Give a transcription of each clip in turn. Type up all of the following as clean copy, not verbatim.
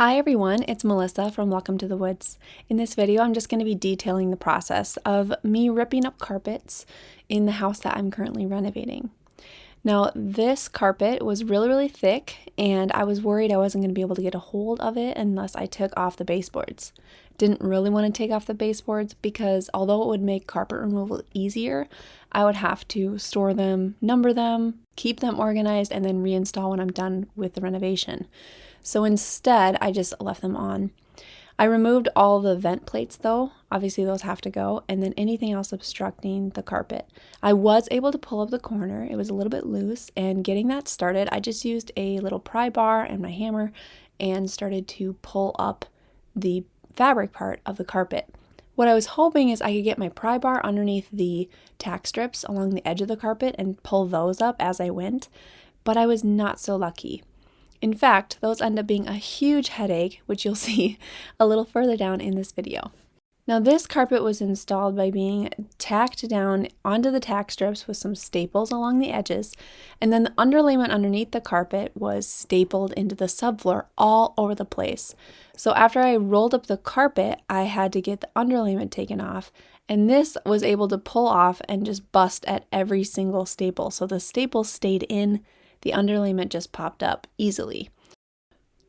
Hi everyone, it's Melissa from Welcome to the Woods. In this video, I'm just going to be detailing the process of me ripping up carpets in the house that I'm currently renovating. Now, this carpet was really thick, and I was worried I wasn't going to be able to get a hold of it unless I took off the baseboards. Didn't really want to take off the baseboards because although it would make carpet removal easier, I would have to store them, number them, keep them organized, and then reinstall when I'm done with the renovation. So instead, I just left them on. I removed all the vent plates though, obviously those have to go, and then anything else obstructing the carpet. I was able to pull up the corner, it was a little bit loose, and getting that started, I just used a little pry bar and my hammer and started to pull up the fabric part of the carpet. What I was hoping is I could get my pry bar underneath the tack strips along the edge of the carpet and pull those up as I went, but I was not so lucky. In fact, those end up being a huge headache, which you'll see a little further down in this video. Now, this carpet was installed by being tacked down onto the tack strips with some staples along the edges, and then the underlayment underneath the carpet was stapled into the subfloor all over the place. So after I rolled up the carpet, I had to get the underlayment taken off, and this was able to pull off and just bust at every single staple. So the staples stayed in, the underlayment just popped up easily.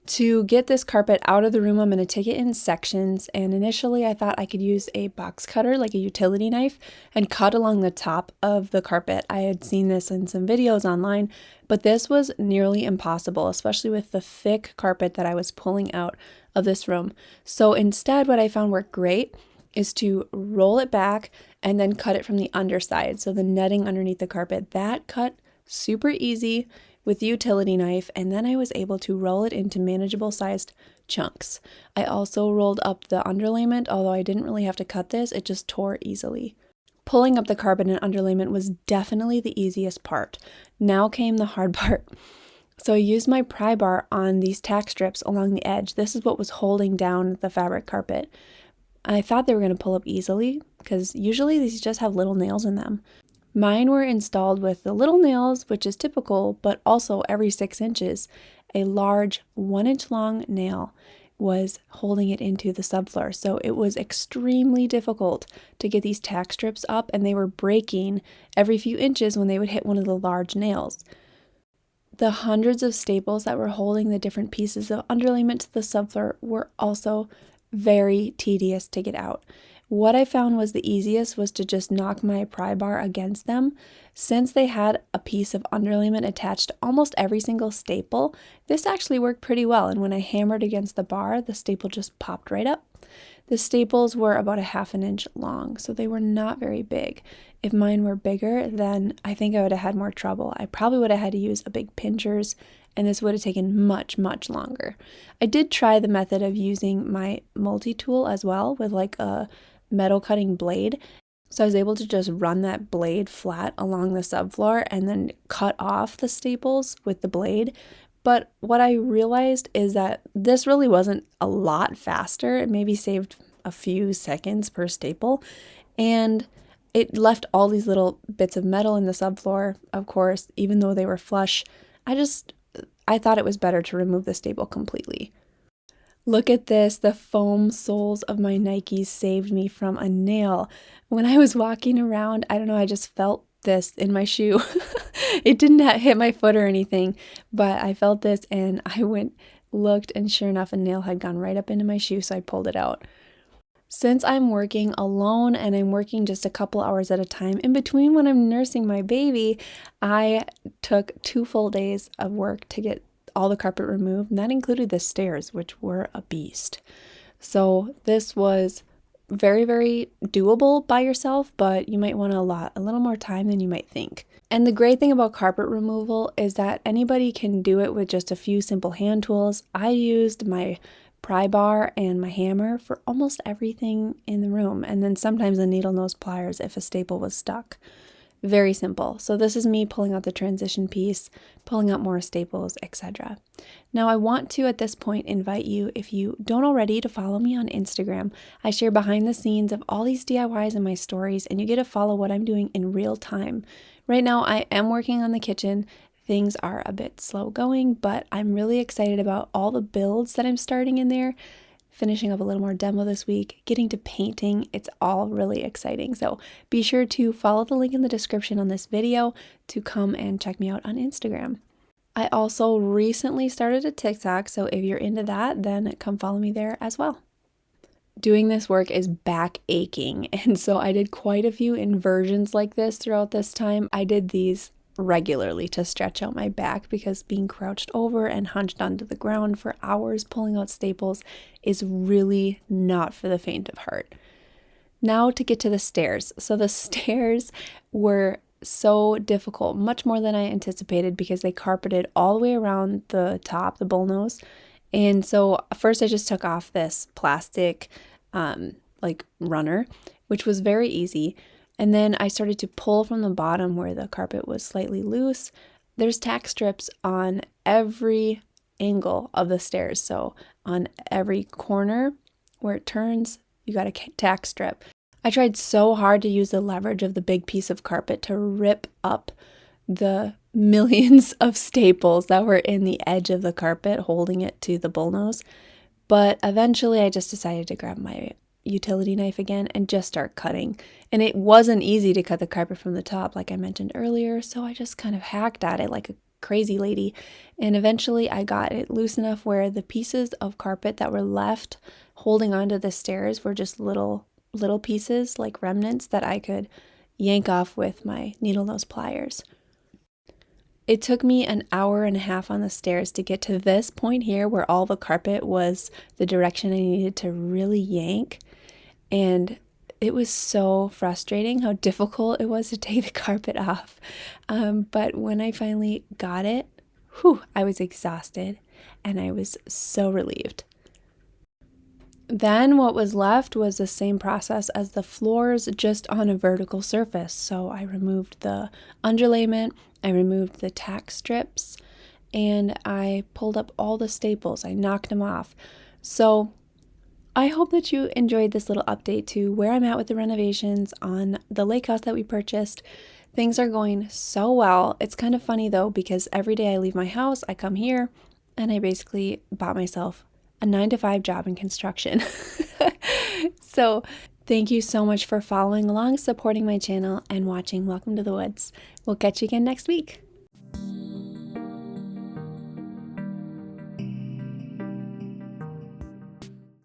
To get this carpet out of the room, I'm going to take it in sections, and initially I thought I could use a box cutter, like a utility knife, and cut along the top of the carpet. I had seen this in some videos online, but this was nearly impossible, especially with the thick carpet that I was pulling out of this room. So instead, what I found worked great is to roll it back and then cut it from the underside, so the netting underneath the carpet. That cut super easy with the utility knife, and then I was able to roll it into manageable sized chunks. I also rolled up the underlayment, although I didn't really have to cut this, it just tore easily. Pulling up the carpet and underlayment was definitely the easiest part. Now came the hard part. So I used my pry bar on these tack strips along the edge. This is what was holding down the fabric carpet. I thought they were going to pull up easily because usually these just have little nails in them. Mine were installed with the little nails, which is typical, but also every 6 inches, a large 1-inch long nail was holding it into the subfloor. So it was extremely difficult to get these tack strips up, and they were breaking every few inches when they would hit one of the large nails. The hundreds of staples that were holding the different pieces of underlayment to the subfloor were also very tedious to get out. What I found was the easiest was to just knock my pry bar against them. Since they had a piece of underlayment attached to almost every single staple, this actually worked pretty well, and when I hammered against the bar, the staple just popped right up. The staples were about 1/2 inch long, so they were not very big. If mine were bigger, then I think I would have had more trouble. I probably would have had to use a big pinchers, and this would have taken much longer. I did try the method of using my multi-tool as well with like a metal cutting blade. So I was able to just run that blade flat along the subfloor and then cut off the staples with the blade. But what I realized is that this really wasn't a lot faster. It maybe saved a few seconds per staple. And it left all these little bits of metal in the subfloor, of course, even though they were flush. I thought it was better to remove the staple completely. Look at this, the foam soles of my Nikes saved me from a nail. When I was walking around, I don't know, I just felt this in my shoe. It didn't hit my foot or anything, but I felt this and I looked, and sure enough, a nail had gone right up into my shoe, so I pulled it out. Since I'm working alone and I'm working just a couple hours at a time, in between when I'm nursing my baby, I took 2 full days of work to get all the carpet removed, and that included the stairs, which were a beast. So this was very doable by yourself, but you might want a little more time than you might think. And the great thing about carpet removal is that anybody can do it with just a few simple hand tools. I used my pry bar and my hammer for almost everything in the room, and then sometimes a needle nose pliers if a staple was stuck. Very simple. So this is me pulling out the transition piece, pulling out more staples, etc. Now I want to at this point invite you, if you don't already, to follow me on Instagram. I share behind the scenes of all these DIYs in my stories, and you get to follow what I'm doing in real time. Right now I am working on the kitchen, things are a bit slow going, but I'm really excited about all the builds that I'm starting in there, finishing up a little more demo this week, getting to painting. It's all really exciting. So be sure to follow the link in the description on this video to come and check me out on Instagram. I also recently started a TikTok, so if you're into that, then come follow me there as well. Doing this work is back aching, and so I did quite a few inversions like this throughout this time. I did these regularly to stretch out my back because being crouched over and hunched onto the ground for hours pulling out staples is really not for the faint of heart. Now to get to the stairs. So the stairs were so difficult, much more than I anticipated because they carpeted all the way around the top, the bullnose. And so first I just took off this plastic like runner, which was very easy. And then I started to pull from the bottom where the carpet was slightly loose. There's tack strips on every angle of the stairs. So on every corner where it turns, you got a tack strip. I tried so hard to use the leverage of the big piece of carpet to rip up the millions of staples that were in the edge of the carpet holding it to the bullnose. But eventually I just decided to grab my utility knife again and just start cutting. And it wasn't easy to cut the carpet from the top like I mentioned earlier, so I just kind of hacked at it like a crazy lady. And eventually I got it loose enough where the pieces of carpet that were left holding onto the stairs were just little pieces like remnants that I could yank off with my needle nose pliers. It took me an hour and a half on the stairs to get to this point here where all the carpet was the direction I needed to really yank. And it was so frustrating how difficult it was to take the carpet off. But when I finally got it, I was exhausted and I was so relieved. Then what was left was the same process as the floors, just on a vertical surface. So I removed the underlayment, I removed the tack strips, and I pulled up all the staples. I knocked them off. So I hope that you enjoyed this little update to where I'm at with the renovations on the lake house that we purchased. Things are going so well. It's kind of funny though, because every day I leave my house, I come here, and I basically bought myself a 9-to-5 job in construction. So thank you so much for following along, supporting my channel, and watching Welcome to the Woods. We'll catch you again next week.